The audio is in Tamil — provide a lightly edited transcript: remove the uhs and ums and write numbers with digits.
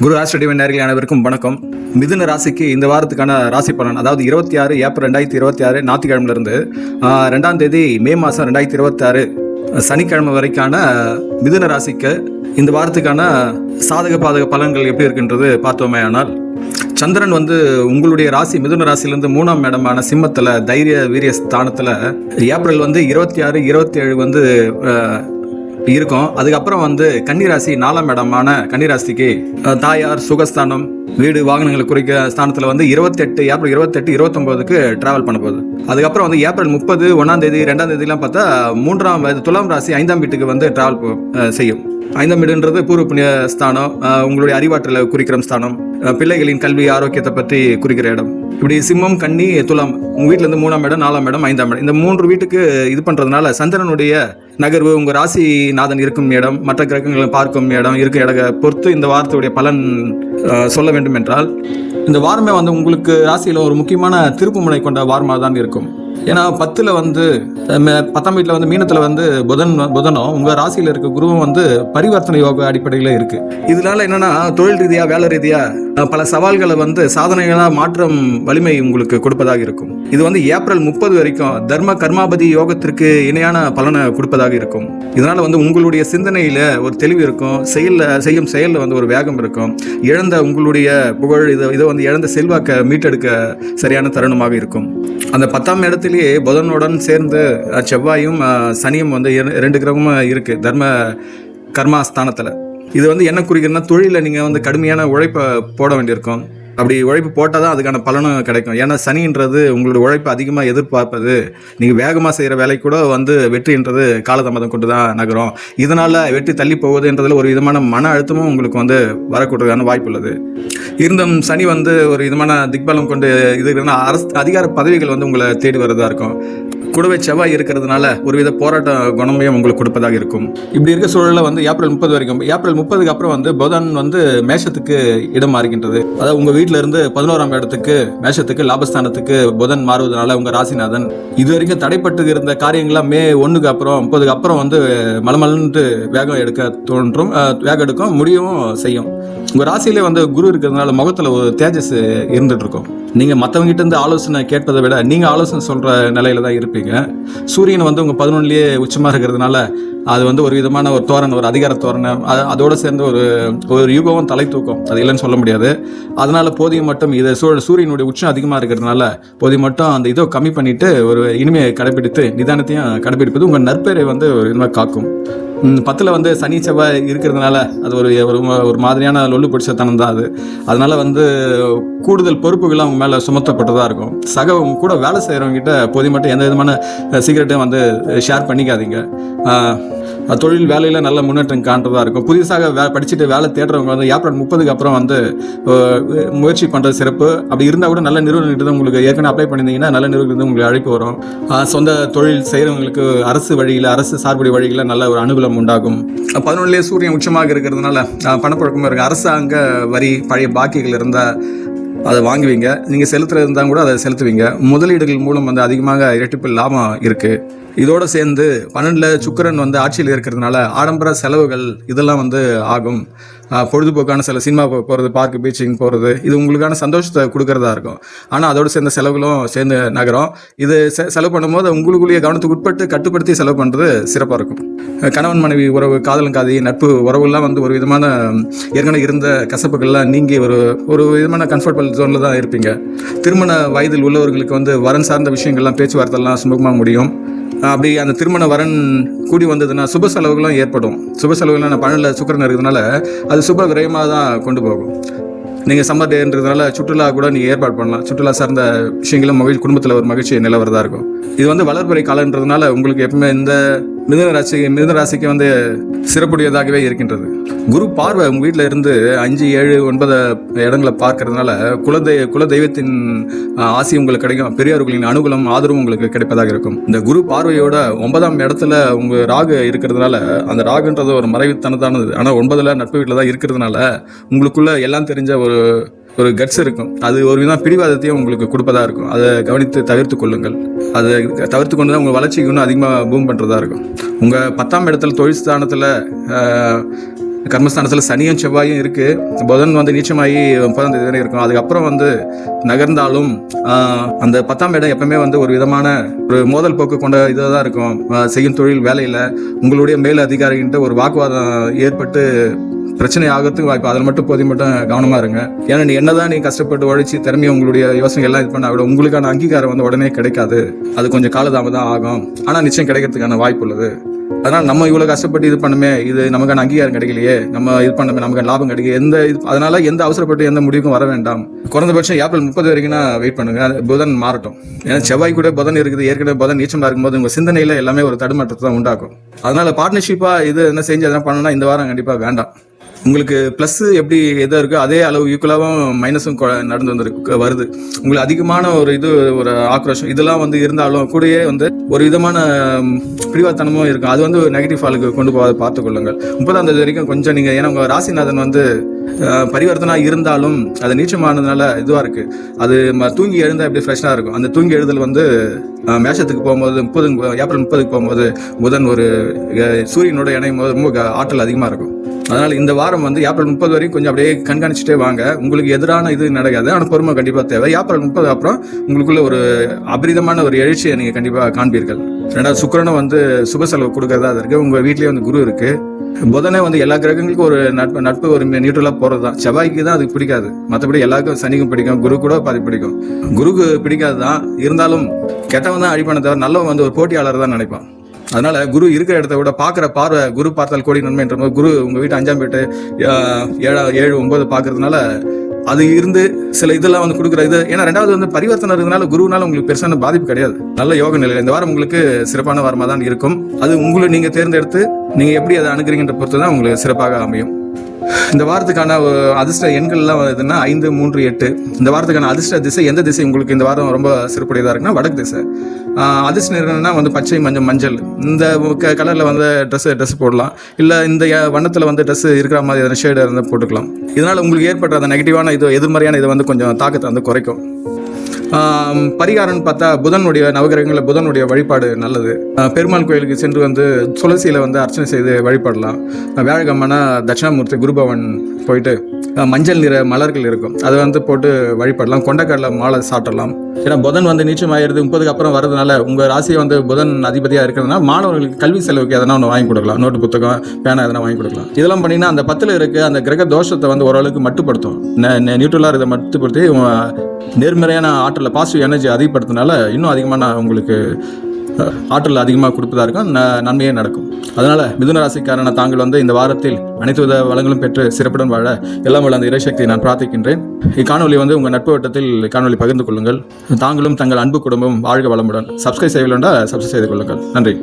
குரு ஆஸ்ட்ரேடிவன் நேயர்களே அனைவருக்கும் வணக்கம். மிதுன ராசிக்கு இந்த வாரத்துக்கான ராசி பலன், அதாவது 26 ஏப்ரல் 2026 ஞாயிற்றுக்கிழமையிலிருந்து 2ஆம் தேதி மே மாதம் 2026 சனிக்கிழமை வரைக்கான மிதுன ராசிக்கு இந்த வாரத்துக்கான சாதக பாதக பலன்கள் எப்படி இருக்குன்றது பார்த்தோமே. ஆனால் சந்திரன் உங்களுடைய ராசி மிதுன ராசியிலிருந்து 3ஆம் இடமான சிம்மத்தில் தைரிய வீரிய ஸ்தானத்தில் ஏப்ரல் 26, 27 இருக்கும். அதுக்கப்புறம் கன்னிராசி 4ஆம் இடமான கன்னிராசிக்கு தாயார் சுகஸ்தானம் வீடு வாகனங்களை குறிக்க ஸ்தானத்தில் ஏப்ரல் 28, 29க்கு டிராவல் பண்ண போகுது. அதுக்கப்புறம் ஏப்ரல் 30, 1ஆம் தேதி 2ஆம் தேதிலாம் பார்த்தா 3ஆம் துலாம் ராசி 5ஆம் வீட்டுக்கு டிராவல் செய்யும். 5ஆம் வீடுன்றது பூர்வ புண்ணிய ஸ்தானம், உங்களுடைய அறிவாற்றலை குறிக்கிற ஸ்தானம், பிள்ளைகளின் கல்வி ஆரோக்கியத்தை பற்றி குறிக்கிற இடம். இப்படி சிம்மம், கன்னி, துலாம் உங்கள் வீட்டிலேருந்து 3ஆம் இடம், 4ஆம் இடம், 5ஆம் இடம், இந்த 3 வீட்டுக்கு இது பண்ணுறதுனால சந்திரனுடைய நகர்வு உங்கள் ராசிநாதன் இருக்கும் இடம், மற்ற கிரகங்களை பார்க்கும் இடம் இருக்க இட பொறுத்து இந்த வாரத்துடைய பலன் சொல்ல வேண்டும் என்றால், இந்த வாரமே உங்களுக்கு ராசியில் ஒரு முக்கியமான திருப்பு முனை கொண்ட வாரமாக தான் இருக்கும். ஏன்னா 10ஆம் வீட்டில் மீனத்தில் புதனும் உங்கள் ராசியில் இருக்க குருவும் பரிவர்த்தனை யோக அடிப்படையில் இருக்குது. இதனால என்னென்னா தொழில் ரீதியாக வேலை ரீதியாக பல சவால்களை சாதனைகளாக மாற்றம் வலிமை உங்களுக்கு கொடுப்பதாக இருக்கும். இது ஏப்ரல் 30 வரைக்கும் தர்ம கர்மாபதி யோகத்திற்கு இணையான பலனை கொடுப்பதாக இருக்கும். இதனால உங்களுடைய சிந்தனையில் ஒரு தெளிவு இருக்கும், செய்யும் செயலில் ஒரு வேகம் இருக்கும். இழந்த உங்களுடைய புகழ் இதை இழந்த செல்வாக்கை மீட்டெடுக்க சரியான தருணமாக இருக்கும். அந்த 10ஆம் இடத்திலேயே புதனுடன் சேர்ந்து செவ்வாயும் சனியும் 2 கிரகமும் இருக்கு தர்ம கர்மா ஸ்தானத்தில். இது என்ன குறிக்கிறதுனா, தொழிலில் நீங்கள் கடுமையான உழைப்பை போட வேண்டியிருக்கும். அப்படி உழைப்பு போட்டால் தான் அதுக்கான பலனும் கிடைக்கும். ஏன்னா சனின்றது உங்களுடைய உழைப்பு அதிகமாக எதிர்பார்ப்பது, நீங்கள் வேகமாக செய்கிற வேலை கூட வெற்றின்றது காலதாமதம் கொண்டு தான் நகரும். இதனால் வெற்றி தள்ளி போகுதுன்றதில் ஒரு விதமான மன அழுத்தமும் உங்களுக்கு வரக்கூடியதான வாய்ப்பு உள்ளது. இருந்தும் சனி ஒரு விதமான திக்பலம் கொண்டு இது அரசு அதிகார பதவிகள் உங்களை தேடி வரதா இருக்கும். கூடவே செவ்வாய் இருக்கிறதுனால ஒருவித போராட்ட குணமையும் உங்களுக்கு கொடுப்பதாக இருக்கும். இப்படி இருக்க சூழலில் ஏப்ரல் 30 வரைக்கும், ஏப்ரல் 30க்கு அப்புறம் புதன் மேஷத்துக்கு இடம் மாறுகின்றது. அதாவது உங்கள் வீட்டில் இருந்து 11ஆம் இடத்துக்கு மேஷத்துக்கு லாபஸ்தானத்துக்கு புதன் மாறுவதனால உங்கள் ராசிநாதன் இது வரைக்கும் தடைப்பட்டு இருந்த காரியங்கள்லாம் மே 1க்கு அப்புறம் 30க்கு அப்புறம் மலமலன்ட்டு வேகம் எடுக்க தோன்றும், வேகம் எடுக்கும், முடியவும் செய்யும். உங்கள் ராசியிலே குரு இருக்கிறதுனால முகத்தில் ஒரு தேஜஸ் இருந்துட்டு இருக்கும். நீங்கள் மற்றவங்ககிட்ட இருந்து ஆலோசனை கேட்பதை விட நீங்கள் ஆலோசனை சொல்கிற நிலையில தான் இருப்பீங்க. சூரியன் உங்கள் 11லேயே உச்சமாக இருக்கிறதுனால அது ஒரு விதமான ஒரு தோரணை, ஒரு அதிகார தோரணை, அதோடு சேர்ந்து ஒரு யுகமும் தலை தூக்கம், அது இல்லைன்னு சொல்ல முடியாது. அதனால போதியம் மட்டும் இதை சூரியனுடைய உச்சம் அதிகமாக இருக்கிறதுனால போதியம் மட்டும் அந்த இதை கம்மி பண்ணிட்டு ஒரு இனிமையை கடைபிடித்து நிதானத்தையும் கடைபிடிப்பது உங்கள் நற்பெயரை ஒரு இனிமே காக்கும். 10ல் சனி செவ்வாய் இருக்கிறதுனால அது ஒரு மாதிரியான லொல்லு பிடிச்ச தனம் தான் அது. அதனால கூடுதல் பொறுப்புகள் அவங்க மேலே சுமத்தப்பட்டதாக இருக்கும். உங்க கூட வேலை செய்கிறவங்ககிட்ட போதிய மட்டும் எந்த விதமான சீக்கிரட்டையும் ஷேர் பண்ணிக்காதீங்க. தொழில் வேலையில் நல்ல முன்னேற்றம் காண்றதா இருக்கும். புதுசாக படிச்சுட்டு வேலை தேடுறவங்க ஏப்ரல் 30க்கு அப்புறம் முயற்சி பண்ணுறது சிறப்பு. அப்படி இருந்தால் கூட நல்ல நிறுவனங்கிட்ட உங்களுக்கு ஏற்கனவே அப்ளை பண்ணியிருந்தீங்கன்னா நல்ல நிறுவனத்தில் உங்களுக்கு அழைப்பு வரும். சொந்த தொழில் செய்கிறவங்களுக்கு அரசு வழியில், அரசு சார்புடைய வழிகளில் நல்ல ஒரு அனுகூலம் உண்டாகும். 11லேயே சூரியன் உச்சமாக இருக்கிறதுனால பணப்புழக்கமும் இருக்குது. அரசாங்க வரி பழைய பாக்கிகள் இருந்தால் அதை வாங்குவீங்க. நீங்கள் செலுத்துறது இருந்தால் கூட அதை செலுத்துவீங்க. முதலீடுகள் மூலம் அதிகமாக இரட்டிப்பு லாபம் இருக்குது. இதோடு சேர்ந்து 12ல் சுக்கிரன் ஆட்சியில் இருக்கிறதுனால ஆடம்பர செலவுகள் இதெல்லாம் ஆகும். பொழுதுபோக்கான சினிமா போகிறது, பார்க்கு, பீச்சிங் போகிறது, இது உங்களுக்கான சந்தோஷத்தை கொடுக்கறதா இருக்கும். ஆனால் அதோடு சேர்ந்த செலவுகளும் சேர்ந்து நகரும். இது செலவு பண்ணும்போது உங்களுக்குள்ளேயே கவனத்துக்கு உட்பட்டு கட்டுப்படுத்தி செலவு பண்ணுறது சிறப்பாக இருக்கும். கணவன் மனைவி உறவு, காதலன் காதி, நட்பு உறவுலாம் ஒரு விதமான ஏற்கனவே இருந்த கசப்புகள்லாம் நீங்கி ஒரு விதமான கம்ஃபர்டபுள் ஜோனில் தான் இருப்பீங்க. திருமண வயதில் உள்ளவர்களுக்கு வரன் சார்ந்த விஷயங்கள்லாம் பேச்சுவார்த்தைலாம் சுமூகமாக முடியும். அப்படி அந்த திருமண வரன் கூடி வந்ததுன்னா சுப செலவுகளும் ஏற்படும். சுப செலவுகள்லாம் 12ல் சுக்கிரன் இருக்கிறதுனால அது சுப விரயமாக தான் கொண்டு போகும். நீங்கள் சம்மர் டேன்றதுனால சுற்றுலா கூட நீங்கள் ஏற்பாடு பண்ணலாம். சுற்றுலா சார்ந்த விஷயங்களும் குடும்பத்தில் ஒரு மகிழ்ச்சி நிலவரதாக இருக்கும். இது வளர்பிறை காலன்றதுனால உங்களுக்கு எப்பவுமே இந்த மிதுன ராசிக்கு சிறப்புடையதாகவே இருக்கின்றது. குரு பார்வை உங்கள் வீட்டில் இருந்து 5, 7, 9 இடங்களை பார்க்கறதுனால குல தெய்வத்தின் ஆசி உங்களுக்கு கிடைக்கும். பெரியோர்களின் அனுகூலம், ஆதரவும் உங்களுக்கு கிடைப்பதாக இருக்கும். இந்த குரு பார்வையோட 9ஆம் இடத்துல உங்கள் ராகு இருக்கிறதுனால, அந்த ராகுன்றது ஒரு மறைவுத்தனதானது. ஆனால் 9ல் நட்பு வீட்டில் தான் இருக்கிறதுனால உங்களுக்குள்ள எல்லாம் தெரிஞ்ச ஒரு கட்ஸ் இருக்கும். அது ஒரு விதமாக பிடிவாதத்தையும் உங்களுக்கு கொடுப்பதாக இருக்கும். அதை கவனித்து தவிர்த்து கொள்ளுங்கள். அதை தவிர்த்து கொண்டு தான் உங்கள் வளர்ச்சிக்கு இன்னும் அதிகமாக பூம் பண்ணுறதா இருக்கும். உங்கள் 10ஆம் இடத்துல தொழில் ஸ்தானத்தில் கர்மஸ்தானத்தில் சனியும் செவ்வாயும் இருக்குது. புதன் வந்து நீச்சமாகி 30ஆம் தேதி வரை இருக்கும். அதுக்கப்புறம் வந்து நகர்ந்தாலும் அந்த 10ஆம் இடம் எப்பவுமே வந்து ஒரு விதமான ஒரு மோதல் போக்கு கொண்ட இதாக தான் இருக்கும். செய்யும் தொழில் வேலையில் உங்களுடைய மேல் அதிகாரிகிட்ட ஒரு வாக்குவாதம் ஏற்பட்டு பிரச்சனை ஆகிறதுக்கு வாய்ப்பு. அதில் மட்டும் கவனமாக இருங்க. ஏன்னா நீ என்னதான் நீ கஷ்டப்பட்டு உழைச்சி திறமையை உங்களுடைய யோசனை எல்லாம் இது பண்ண விட உங்களுக்கான அங்கீகாரம் வந்து உடனே கிடைக்காது. அது கொஞ்சம் காலதாமதம் ஆகும். ஆனால் நிச்சயம் கிடைக்கிறதுக்கான வாய்ப்பு உள்ளது. அதனால் நம்ம இவ்வளோ கஷ்டப்பட்டு இது பண்ணுமே, இது நமக்கான அங்கீகாரம் கிடைக்கலையே, நம்ம இது பண்ணமே, நமக்கான லாபம் கிடைக்கல, அதனால எந்த அவசரப்பட்டு எந்த முடிவுக்கும் வர வேண்டாம். குறைந்தபட்சம் ஏப்ரல் 30 வரைக்கும் வெயிட் பண்ணுங்க. புதன் மாறட்டும். ஏன்னா செவ்வாய் கூட புதன் இருக்குது. ஏற்கனவே புதன் நீச்சமாக இருக்கும்போது உங்கள் சிந்தனையில் எல்லாமே ஒரு தடுமாற்றத்தை தான் உண்டாக்கும். அதனால பார்ட்னர்ஷிப்பாக இது என்ன செஞ்சு எதனா பண்ணணும்னா இந்த வாரம் கண்டிப்பாக வேண்டாம். உங்களுக்கு ப்ளஸ் எப்படி எதாக இருக்கோ அதே அளவு ஈக்குவலாகவும் மைனஸும் நடந்து வருது. உங்களுக்கு அதிகமான ஒரு ஆக்ரோஷம் இதெல்லாம் வந்து இருந்தாலும் கூடயே வந்து ஒரு விதமான பிடிவாத்தனமும் இருக்கும். அது வந்து நெகட்டிவ் ஃபாலுக்கு கொண்டு போகாத பார்த்துக்கொள்ளுங்கள். 30ஆம் தேதி வரைக்கும் கொஞ்சம் நீங்கள், ஏன்னா உங்கள் ராசிநாதன் வந்து பரிவர்த்தனா இருந்தாலும் அது நீச்சமானதுனால இதுவாக இருக்குது. அது தூங்கி எழுந்தால் எப்படி ஃப்ரெஷ்ஷாக இருக்கும். அந்த தூங்கி எழுதல் வந்து மேஷத்துக்கு போகும்போது ஏப்ரல் 30க்கு போகும்போது புதன் ஒரு சூரியனோட இணையும் போது ரொம்ப ஆற்றல் அதிகமாக இருக்கும். அதனால் இந்த வாரம் வந்து ஏப்ரல் 30 வரைக்கும் கொஞ்சம் அப்படியே கண்காணிச்சுட்டே வாங்க. உங்களுக்கு எதிரான இது நடக்காது. ஆனால் பொறுமை கண்டிப்பாக தேவை. ஏப்ரல் 30 அப்புறம் உங்களுக்குள்ள ஒரு அபரிதமான ஒரு எழுச்சியை நீங்கள் கண்டிப்பாக காண்பீர்கள். ரெண்டாவது சுக்கிரனும் வந்து சுப செலவு கொடுக்கறதா இருக்குது. உங்கள் வீட்லேயே வந்து குரு இருக்குது. புதனே வந்து எல்லா கிரகங்களுக்கும் ஒரு நட்பு ஒரு நியூட்ரலாக போகிறது தான். செவ்வாய்க்கு தான் அதுக்கு பிடிக்காது. மற்றபடி எல்லாருக்கும் சனிக்கும் பிடிக்கும். குரு கூட பாதி பிடிக்கும். குருக்கு பிடிக்காது தான். இருந்தாலும் கெட்டவன் தான் அழிப்பான தவிர நல்லவன் வந்து ஒரு போட்டியாளர் தான் நினைப்பான். அதனால குரு இருக்கிற இடத்த விட பார்க்குற பார்வை, குரு பார்த்தால் கோடி நன்மைன்ற போது குரு உங்கள் வீட்டு 5ஆம் வீட்டு 7, 9 பார்க்கறதுனால அது இருந்து சில இதெல்லாம் வந்து கொடுக்குற இது. ஏன்னா ரெண்டாவது வந்து பரிவர்த்தனை இருக்கிறதுனால குருனால உங்களுக்கு பெருசான பாதிப்பு கிடையாது. நல்ல யோக நிலையில் இந்த வாரம் உங்களுக்கு சிறப்பான வாரமாக தான் இருக்கும். அது உங்களை நீங்கள் தேர்ந்தெடுத்து நீங்கள் எப்படி அதை அணுகிறீங்கன்ற பொறுத்து தான் உங்களுக்கு சிறப்பாக அமையும். இந்த வாரத்துக்கான அதிர்ஷ்ட எண்கள்லாம் எதுன்னா 5, 3, 8. இந்த வாரத்துக்கான அதிர்ஷ்ட திசை எந்த திசை உங்களுக்கு இந்த வாரம் ரொம்ப சிறப்புடையதாக இருக்குன்னா வடக்கு திசை. அதிர்ஷ்ட நிறம்னா வந்து பச்சை, மஞ்சள். இந்த கலரில் வந்து ட்ரெஸ் போடலாம். இல்லை இந்த வண்ணத்தில் வந்து ட்ரெஸ் இருக்கிற மாதிரி எதனா ஷேடு இருந்தால் போட்டுக்கலாம். இதனால் உங்களுக்கு ஏற்படுற அந்த நெகட்டிவான எதிர்மறையான இதை வந்து கொஞ்சம் தாக்கத்தை வந்து குறைக்கும். பரிகாரம்னு பார்த்தா புதனுடைய நவகிரகங்களில் புதனுடைய வழிபாடு நல்லது. பெருமாள் கோயிலுக்கு சென்று வந்து துளசியில் வந்து அர்ச்சனை செய்து வழிபடலாம். வியாழக்கிழமைனா தட்சிணாமூர்த்தி குருபவன் போயிட்டு மஞ்சள் நிற மலர்கள் இருக்கும், அதை வந்து போட்டு வழிபடலாம். கொண்டைக்கடலை மாலை சாப்பிடலாம். ஏன்னா புதன் வந்து நீச்சமாயிருது 30க்கு அப்புறம் வரதுனால உங்கள் ராசியை வந்து புதன் அதிபதியாக இருக்கிறதுனால மாணவர்களுக்கு கல்வி செலவுக்கு எதனா ஒன்று வாங்கி கொடுக்கலாம். நோட்டு புத்தகம், பேனா எதனா வாங்கி கொடுக்கலாம். இதெல்லாம் பண்ணிங்கன்னா அந்த 10ல் இருக்க அந்த கிரக தோஷத்தை வந்து ஓரளவுக்கு மட்டுப்படுத்தும். நியூட்ரலாக இதை மட்டுப்படுத்தி நேர்மறையான ஆற்றலை, பாசிட்டிவ் எனர்ஜி அதிகப்படுத்தினால இன்னும் அதிகமான உங்களுக்கு ஆற்றல் அதிகமாக கொடுப்பதாக இருக்கும். நன்மையே நடக்கும். அதனால் மிதுன ராசிக்காரன தாங்கள் வந்து இந்த வாரத்தில் அனைத்து வித வளங்களும் பெற்று சிறப்புடன் வாழ எல்லாம் வல்ல அந்த இறைசக்தியை நான் பிரார்த்திக்கின்றேன். இக்காணொலி வந்து உங்கள் நட்பு வட்டத்தில் காணொலி பகிர்ந்து கொள்ளுங்கள். தாங்களும் தங்கள் அன்பு குடும்பம் வாழ்க வளமுடன். சப்ஸ்கிரைப் செய்யவில்லை சப்ஸ்கிரைப் செய்து கொள்ளுங்கள். நன்றி.